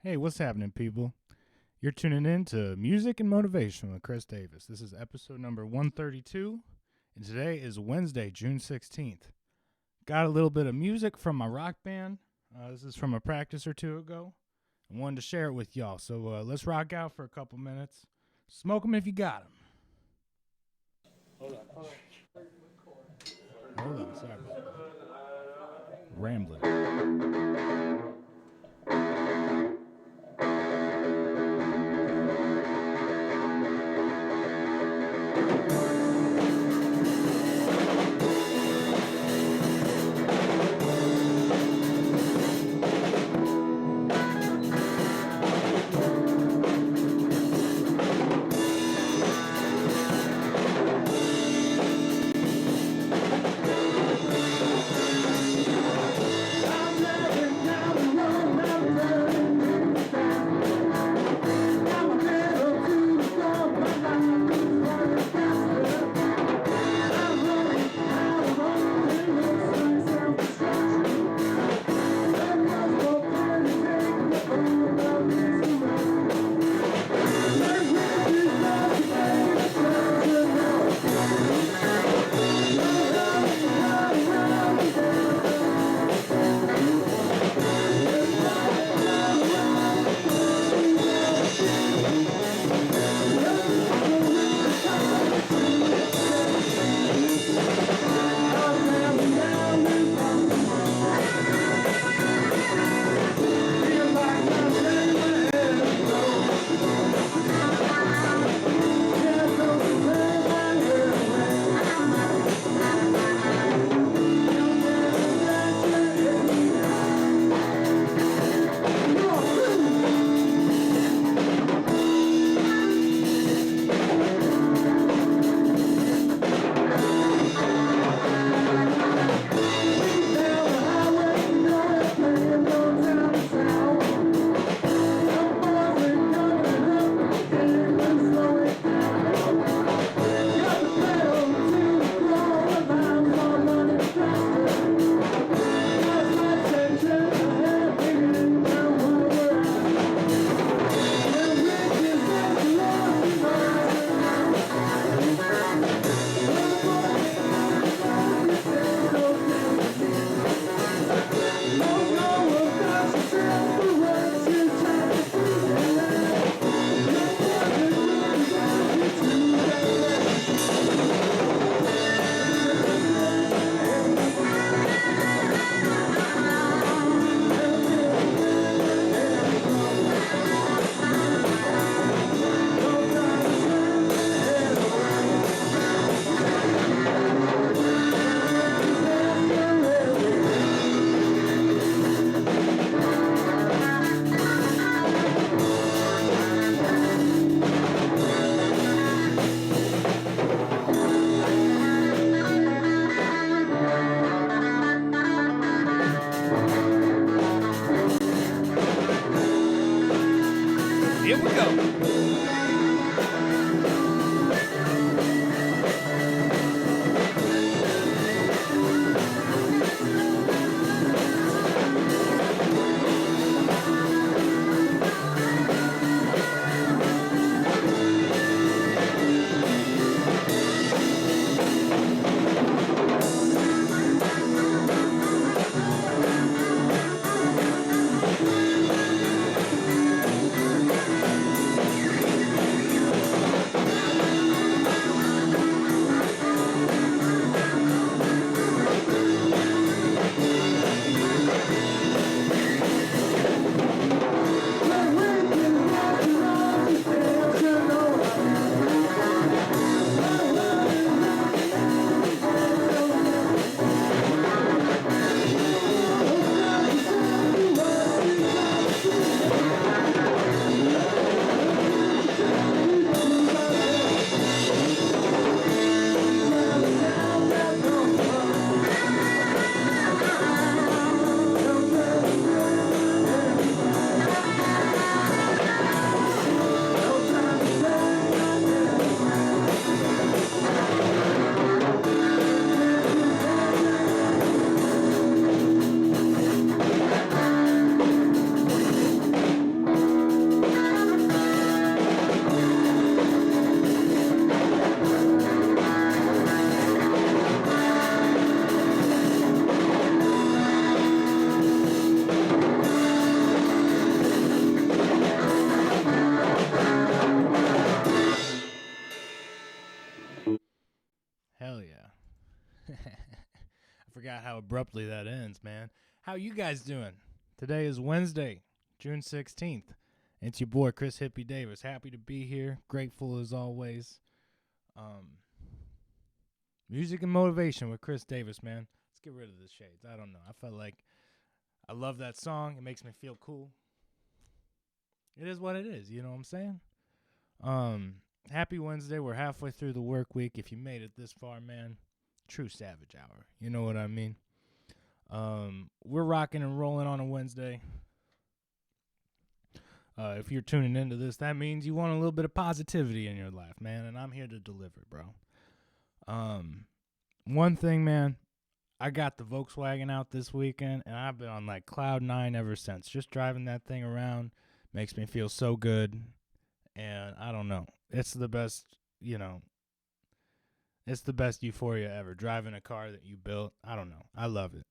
Hey, what's happening, people? You're tuning in to Music and Motivation with Chris Davis. This is episode number 132, and today is Wednesday, June 16th. Got a little bit of music from my rock band. This is from a practice or two ago. I wanted to share it with y'all, so let's rock out for a couple minutes. Smoke them if you got them. Hold on, sorry about that. Rambling. Here we go. how abruptly that ends, man. How you guys doing? Today is Wednesday, June 16th. It's your boy, Chris Hippie Davis. Happy to be here. Grateful as always. Music and motivation with Chris Davis, man. Let's get rid of the shades. I don't know. I felt like I love that song. It makes me feel cool. It is what it is. You know what I'm saying? Happy Wednesday. We're halfway through the work week. If you made it this far, man, true savage hour. You know what I mean? We're rocking and rolling on a Wednesday. If you're tuning into this, that means you want a little bit of positivity in your life, man, and I'm here to deliver, bro. One thing, man, I got the Volkswagen out this weekend, and I've been on like cloud 9 ever since. Just driving that thing around makes me feel so good, and I don't know. It's the best, it's the best euphoria ever, driving a car that you built. I don't know. I love it.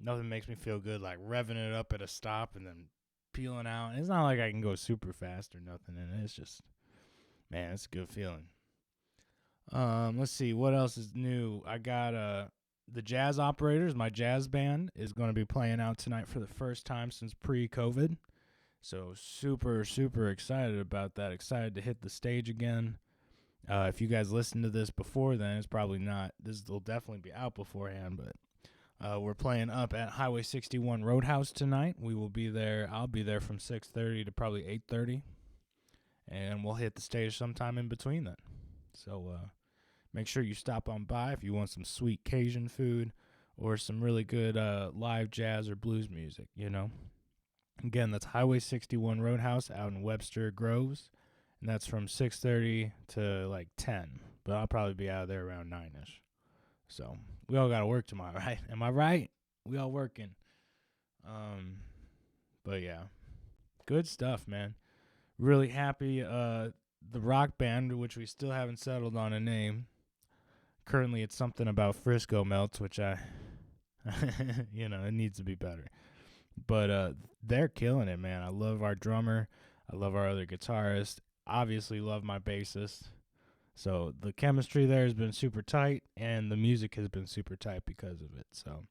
Nothing makes me feel good like revving it up at a stop and then peeling out. It's not like I can go super fast or nothing, and it's just, man, it's a good feeling. Let's see what else is new. I got the Jazz Operators. My jazz band is going to be playing out tonight for the first time since pre-COVID. So super, super excited about that. Excited to hit the stage again. If you guys listened to this before then, it's probably not. This will definitely be out beforehand, but we're playing up at Highway 61 Roadhouse tonight. We will be there. I'll be there from 6:30 to probably 8:30, and we'll hit the stage sometime in between then. So make sure you stop on by if you want some sweet Cajun food or some really good live jazz or blues music, Again, that's Highway 61 Roadhouse out in Webster Groves, and that's from 6:30 to like 10, but I'll probably be out of there around 9-ish. So we all got to work tomorrow, right? Am I right? We all working. But yeah, good stuff, man. Really happy. The rock band, which we still haven't settled on a name. Currently, it's something about Frisco Melts, which it needs to be better. But they're killing it, man. I love our drummer. I love our other guitarist. Obviously, love my bassist. So the chemistry there has been super tight, and the music has been super tight because of it. So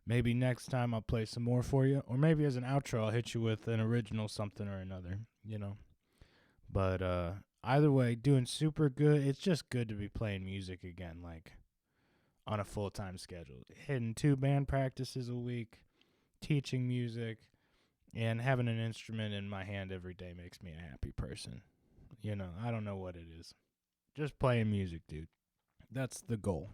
maybe next time I'll play some more for you, or maybe as an outro I'll hit you with an original something or another, But either way, doing super good. It's just good to be playing music again, like on a full-time schedule. Hitting 2 band practices a week, teaching music, and having an instrument in my hand every day makes me a happy person. I don't know what it is. Just playing music, dude. That's the goal.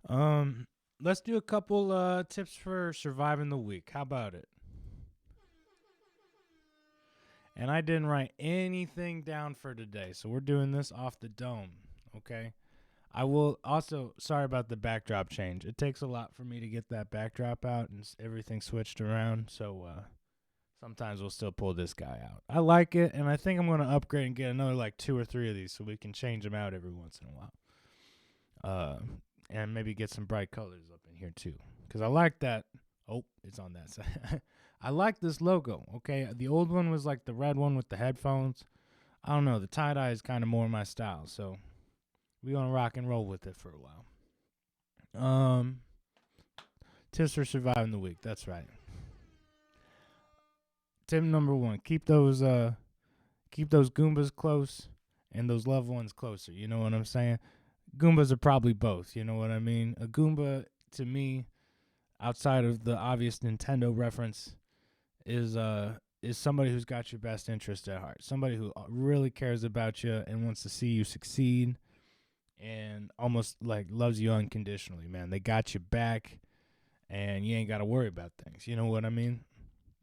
Let's do a couple tips for surviving the week. How about it? And I didn't write anything down for today, so we're doing this off the dome, okay? I will also, sorry about the backdrop change. It takes a lot for me to get that backdrop out and everything switched around, so sometimes we'll still pull this guy out. I like it, and I think I'm going to upgrade and get another like 2 or 3 of these so we can change them out every once in a while. And maybe get some bright colors up in here too, because I like that. Oh, it's on that side. I like this logo, okay? The old one was like the red one with the headphones. I don't know. The tie-dye is kind of more my style, so we're going to rock and roll with it for a while. Tips for surviving the week. That's right. Tip number 1, keep those Goombas close and those loved ones closer. You know what I'm saying? Goombas are probably both. You know what I mean? A Goomba, to me, outside of the obvious Nintendo reference, is somebody who's got your best interest at heart. Somebody who really cares about you and wants to see you succeed and almost like loves you unconditionally, man. They got you back and you ain't got to worry about things. You know what I mean?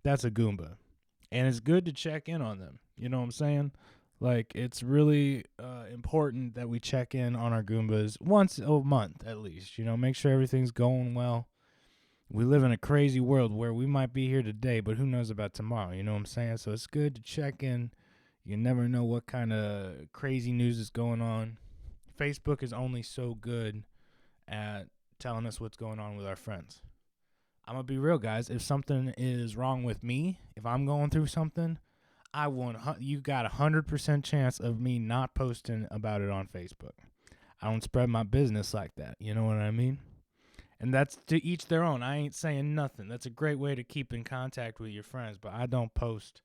That's a Goomba. And it's good to check in on them. You know what I'm saying? Like, it's really important that we check in on our Goombas once a month at least. Make sure everything's going well. We live in a crazy world where we might be here today, but who knows about tomorrow, you know what I'm saying? So it's good to check in. You never know what kind of crazy news is going on. Facebook is only so good at telling us what's going on with our friends. I'm going to be real, guys. If something is wrong with me, if I'm going through something, you got 100% chance of me not posting about it on Facebook. I don't spread my business like that. You know what I mean? And that's to each their own. I ain't saying nothing. That's a great way to keep in contact with your friends, but I don't post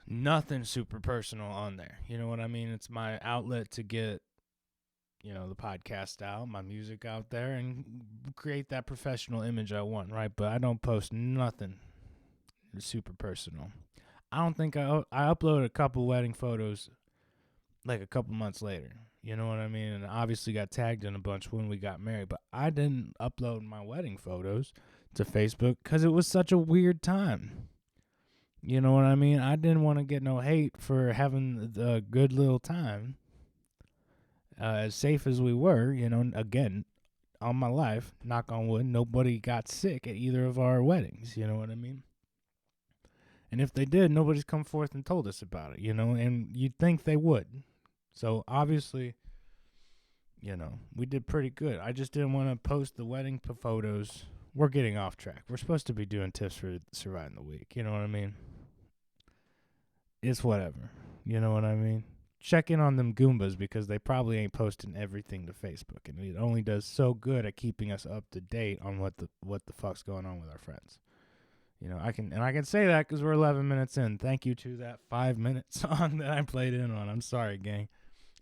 nothing super personal on there. You know what I mean? It's my outlet to get, the podcast out, my music out there, and create that professional image I want, right? But I don't post nothing super personal. I don't think I uploaded a couple wedding photos like a couple months later. You know what I mean? And I obviously got tagged in a bunch when we got married, but I didn't upload my wedding photos to Facebook because it was such a weird time. You know what I mean? I didn't want to get no hate for having a good little time. As safe as we were, again, all my life, knock on wood, nobody got sick at either of our weddings. You know what I mean? And if they did, nobody's come forth and told us about it, and you'd think they would. So obviously, we did pretty good. I just didn't want to post the wedding photos. We're getting off track. We're supposed to be doing tips for surviving the week. You know what I mean? It's whatever. You know what I mean? Check in on them Goombahs because they probably ain't posting everything to Facebook, and it only does so good at keeping us up to date on what the fuck's going on with our friends. I can say that because we're 11 minutes in. Thank you to that 5-minute song that I played in on. I'm sorry, gang.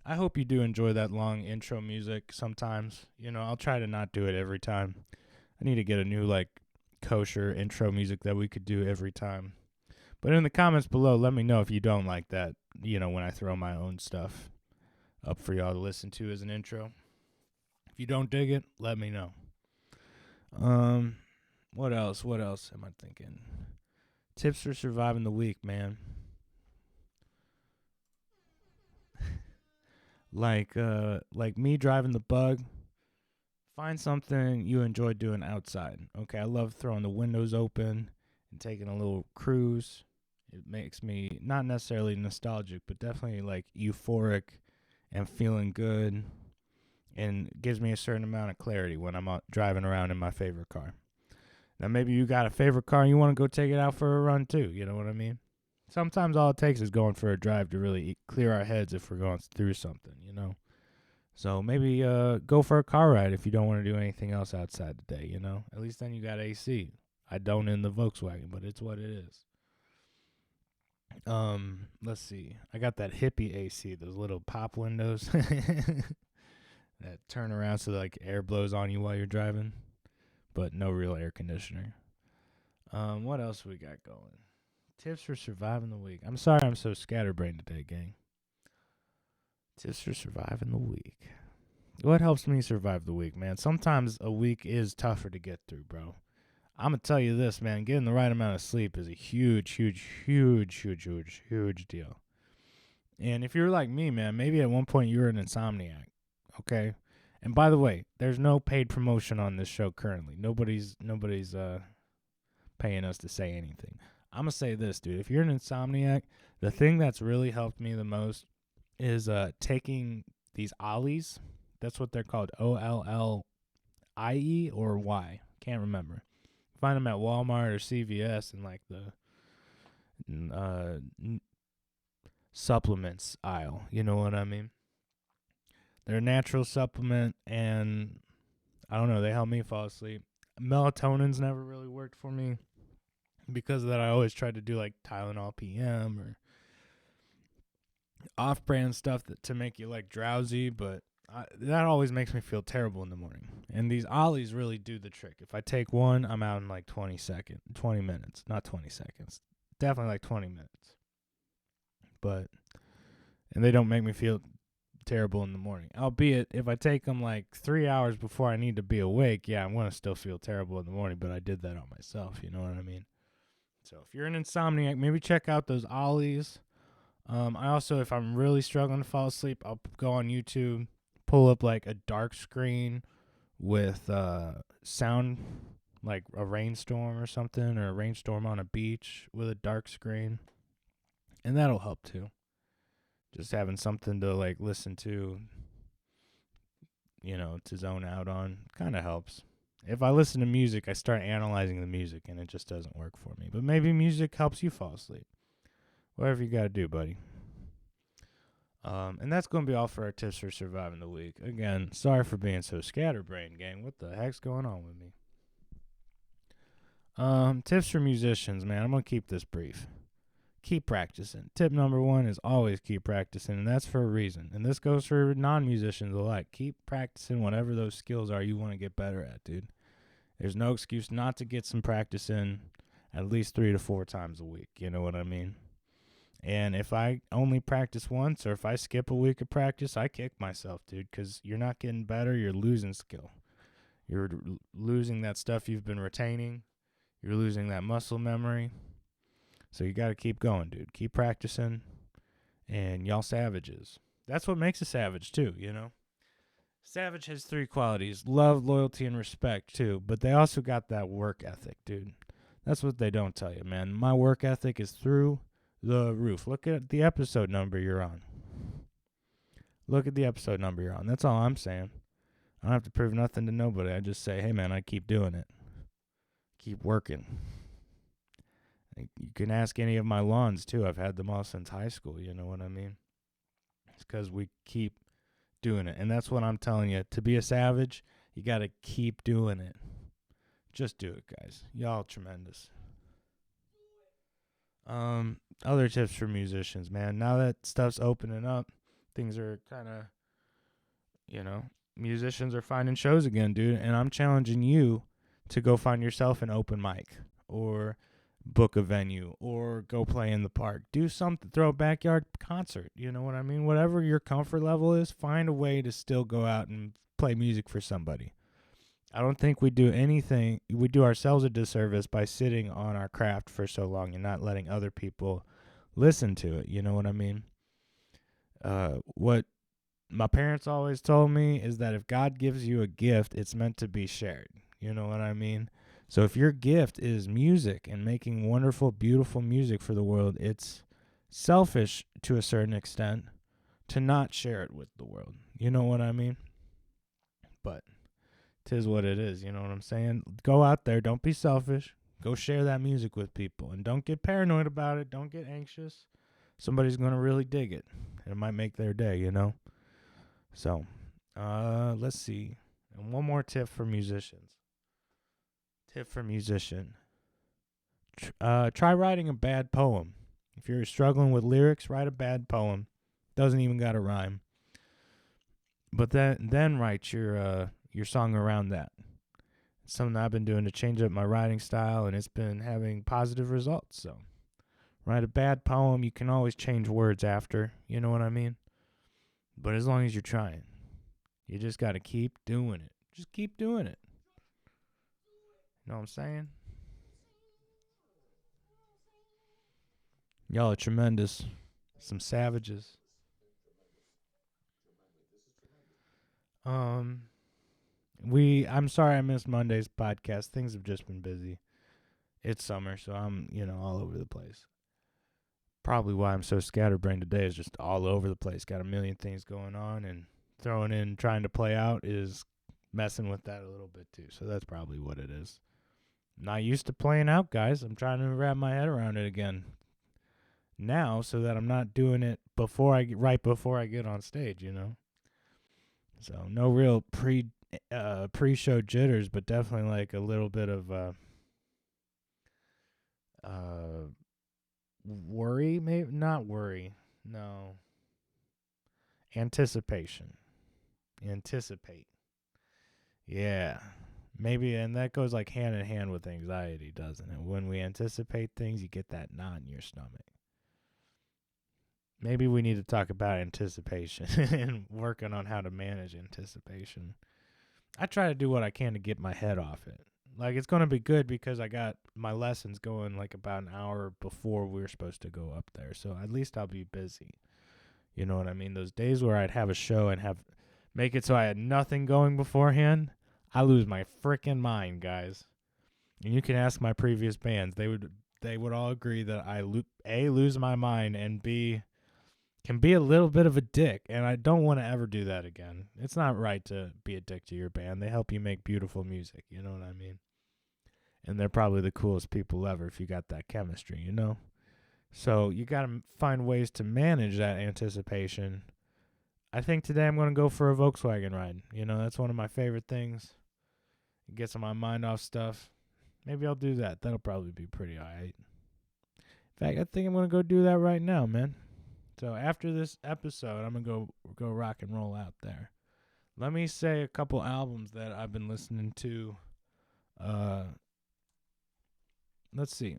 I hope you do enjoy that long intro music sometimes. I'll try to not do it every time. I need to get a new, kosher intro music that we could do every time. But in the comments below, let me know if you don't like that, when I throw my own stuff up for y'all to listen to as an intro. If you don't dig it, let me know. What else am I thinking? Tips for surviving the week, man. like me driving the bug. Find something you enjoy doing outside. Okay, I love throwing the windows open and taking a little cruise. It makes me not necessarily nostalgic, but definitely euphoric and feeling good, and gives me a certain amount of clarity when I'm out driving around in my favorite car. Now, maybe you got a favorite car and you want to go take it out for a run too. You know what I mean? Sometimes all it takes is going for a drive to really clear our heads if we're going through something, So maybe go for a car ride if you don't want to do anything else outside today, At least then you got AC. I don't in the Volkswagen, but it's what it is. Let's see. I got that hippie AC, those little pop windows that turn around so air blows on you while you're driving, but no real air conditioner. What else we got going? Tips for surviving the week. I'm sorry I'm so scatterbrained today, gang. Tips for surviving the week. What helps me survive the week, man? Sometimes a week is tougher to get through, bro. I'm going to tell you this, man. Getting the right amount of sleep is a huge, huge, huge, huge, huge, huge deal. And if you're like me, man, maybe at one point you were an insomniac, okay? And by the way, there's no paid promotion on this show currently. Nobody's paying us to say anything. I'm going to say this, dude. If you're an insomniac, the thing that's really helped me the most is taking these Ollies. That's what they're called, OLLIE or Y. Can't remember. Find them at Walmart or CVS in the supplements aisle. You know what I mean? They're a natural supplement, and I don't know, they help me fall asleep. Melatonin's never really worked for me. Because of that, I always try to do Tylenol PM or off-brand stuff to make you drowsy, but that always makes me feel terrible in the morning. And these Ollies really do the trick. If I take one, I'm out in 20 minutes. Not 20 seconds. Definitely 20 minutes. And they don't make me feel terrible in the morning. Albeit, if I take them 3 hours before I need to be awake, yeah, I'm going to still feel terrible in the morning, but I did that on myself, you know what I mean? So if you're an insomniac, maybe check out those Ollies. I also, if I'm really struggling to fall asleep, I'll go on YouTube, pull up a dark screen with sound, like a rainstorm or something, or a rainstorm on a beach with a dark screen, and that'll help too. Just having something to listen to, to zone out on, kind of helps. If I listen to music, I start analyzing the music, and it just doesn't work for me. But maybe music helps you fall asleep. Whatever you got to do, buddy. And that's going to be all for our tips for surviving the week. Again, sorry for being so scatterbrained, gang. What the heck's going on with me? Tips for musicians, man. I'm going to keep this brief. Keep practicing. Tip number 1 is always keep practicing, and that's for a reason. And this goes for non-musicians alike. Keep practicing whatever those skills are you want to get better at, dude. There's no excuse not to get some practice in at least 3 to 4 times a week. You know what I mean? And if I only practice once or if I skip a week of practice, I kick myself, dude, because you're not getting better. You're losing skill. You're losing that stuff you've been retaining. You're losing that muscle memory. So you got to keep going, dude. Keep practicing. And y'all savages. That's what makes a savage, too, you know? Savage has 3 qualities: love, loyalty, and respect, too. But they also got that work ethic, dude. That's what they don't tell you, man. My work ethic is through the roof. Look at the episode number you're on. Look at the episode number you're on. That's all I'm saying. I don't have to prove nothing to nobody. I just say, hey, man, I keep doing it. Keep working. You can ask any of my lawns, too. I've had them all since high school. You know what I mean? It's because we keep doing it. And that's what I'm telling you. To be a savage, you got to keep doing it. Just do it, guys. Y'all tremendous. Other tips for musicians, man. Now that stuff's opening up, things are kind of, musicians are finding shows again, dude. And I'm challenging you to go find yourself an open mic or book a venue or go play in the park. Do something, throw a backyard concert. You know what I mean? Whatever your comfort level is, find a way to still go out and play music for somebody. I don't think we do ourselves a disservice by sitting on our craft for so long and not letting other people listen to it. You know what I mean? What my parents always told me is that if God gives you a gift, it's meant to be shared. You know what I mean? So if your gift is music and making wonderful, beautiful music for the world, it's selfish to a certain extent to not share it with the world. You know what I mean? But 'tis what it is, you know what I'm saying? Go out there, don't be selfish. Go share that music with people. And don't get paranoid about it. Don't get anxious. Somebody's going to really dig it. And it might make their day, you know? So, let's see. And one more tip for musicians. Tip for musician. Try writing a bad poem. If you're struggling with lyrics, write a bad poem. Doesn't even got a rhyme. But then write your song around that. It's something I've been doing to change up my writing style, and it's been having positive results. So, write a bad poem. You can always change words after. You know what I mean? But as long as you're trying, you just got to keep doing it. Just keep doing it. You know what I'm saying? Y'all are tremendous. Some savages. I'm sorry I missed Monday's podcast. Things have just been busy. It's summer, so I'm, all over the place. Probably why I'm so scatterbrained today is just all over the place. Got a million things going on, and throwing in trying to play out is messing with that a little bit too. So that's probably what it is. Not used to playing out, guys. I'm trying to wrap my head around it again now, so that I'm not doing it right before I get on stage. So no real pre-show jitters, but definitely like a little bit of worry, maybe not worry. No. Anticipate. Yeah. Maybe, and that goes like hand in hand with anxiety, doesn't it? When we anticipate things, you get that knot in your stomach. Maybe we need to talk about anticipation and working on how to manage anticipation. I try to do what I can to get my head off it. Like, it's going to be good because I got my lessons going like about an hour before we were supposed to go up there. So at least I'll be busy. You know what I mean? Those days where I'd have a show and make it so I had nothing going beforehand, I lose my freaking mind, guys. And you can ask my previous bands. They would all agree that I, A, lose my mind, and B, can be a little bit of a dick, and I don't want to ever do that again. It's not right to be a dick to your band. They help you make beautiful music, you know what I mean? And they're probably the coolest people ever if you got that chemistry, you know? So you got to find ways to manage that anticipation. I think today I'm going to go for a Volkswagen ride. You know, that's one of my favorite things. It gets my mind off stuff. Maybe I'll do that. That'll probably be pretty all right. In fact, I think I'm going to go do that right now, man. So after this episode, I'm going to go rock and roll out there. Let me say a couple albums that I've been listening to. Let's see.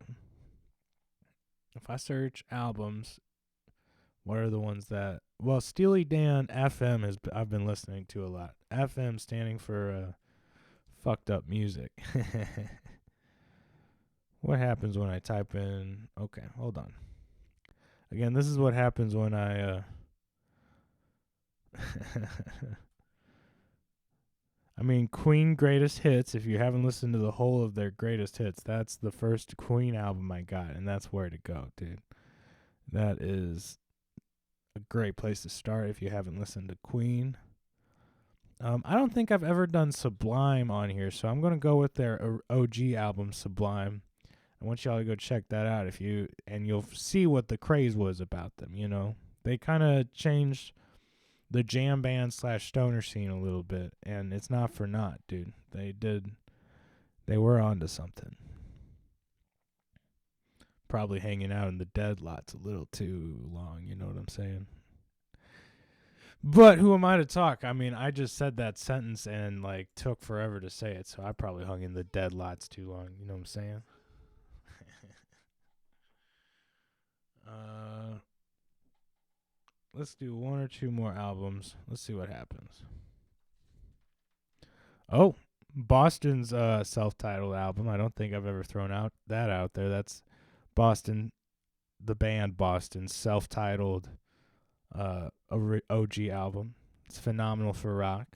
If I search albums, what are the ones that... Well, Steely Dan FM I've been listening to a lot. FM standing for fucked up music. What happens when I type in... Okay, hold on. Again, this is what happens when I... I mean, Queen Greatest Hits, if you haven't listened to the whole of their Greatest Hits, that's the first Queen album I got, and that's where to go, dude. That is a great place to start if you haven't listened to Queen. I don't think I've ever done Sublime on here, so I'm going to go with their OG album, Sublime. I want y'all to go check that out and you'll see what the craze was about them, you know. They kind of changed the jam band / stoner scene a little bit, and it's not for naught, dude. They were onto something. Probably hanging out in the dead lots a little too long, you know what I'm saying? But who am I to talk? I mean, I just said that sentence and took forever to say it, so I probably hung in the dead lots too long, you know what I'm saying? Let's do one or two more albums. Let's see what happens. Oh, Boston's self-titled album. I don't think I've ever thrown that out there. That's Boston, the band Boston's self-titled OG album. It's phenomenal for rock.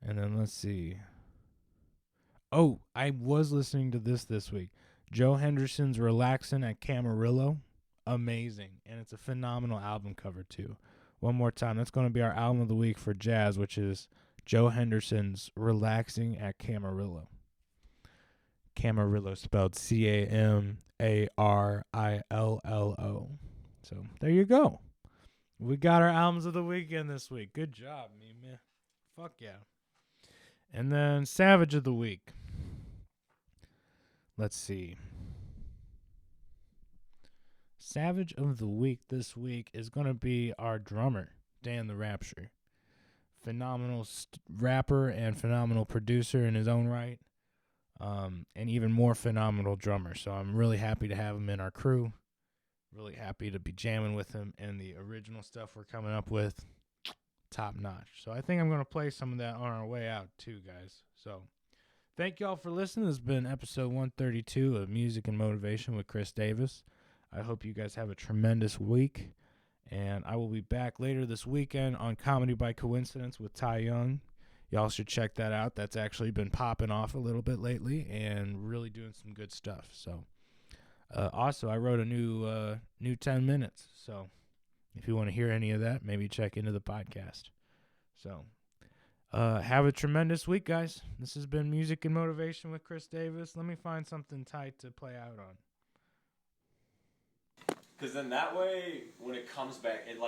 And then let's see. Oh, I was listening to this week. Joe Henderson's Relaxin' at Camarillo. Amazing. And it's a phenomenal album cover, too. One more time. That's going to be our album of the week for jazz, which is Joe Henderson's Relaxing at Camarillo. Camarillo spelled Camarillo. So there you go. We got our albums of the weekend this week. Good job, me, man. Fuck yeah. And then Savage of the Week. Let's see. Savage of the Week this week is going to be our drummer, Dan the Rapture. Phenomenal rapper and phenomenal producer in his own right. And even more phenomenal drummer. So I'm really happy to have him in our crew. Really happy to be jamming with him. And the original stuff we're coming up with, top notch. So I think I'm going to play some of that on our way out too, guys. So thank y'all for listening. This has been episode 132 of Music and Motivation with Chris Davis. I hope you guys have a tremendous week. And I will be back later this weekend on Comedy by Coincidence with Ty Young. Y'all should check that out. That's actually been popping off a little bit lately and really doing some good stuff. So also, I wrote a new 10 minutes. So if you want to hear any of that, maybe check into the podcast. So have a tremendous week, guys. This has been Music and Motivation with Chris Davis. Let me find something tight to play out on. Because then that way, when it comes back, it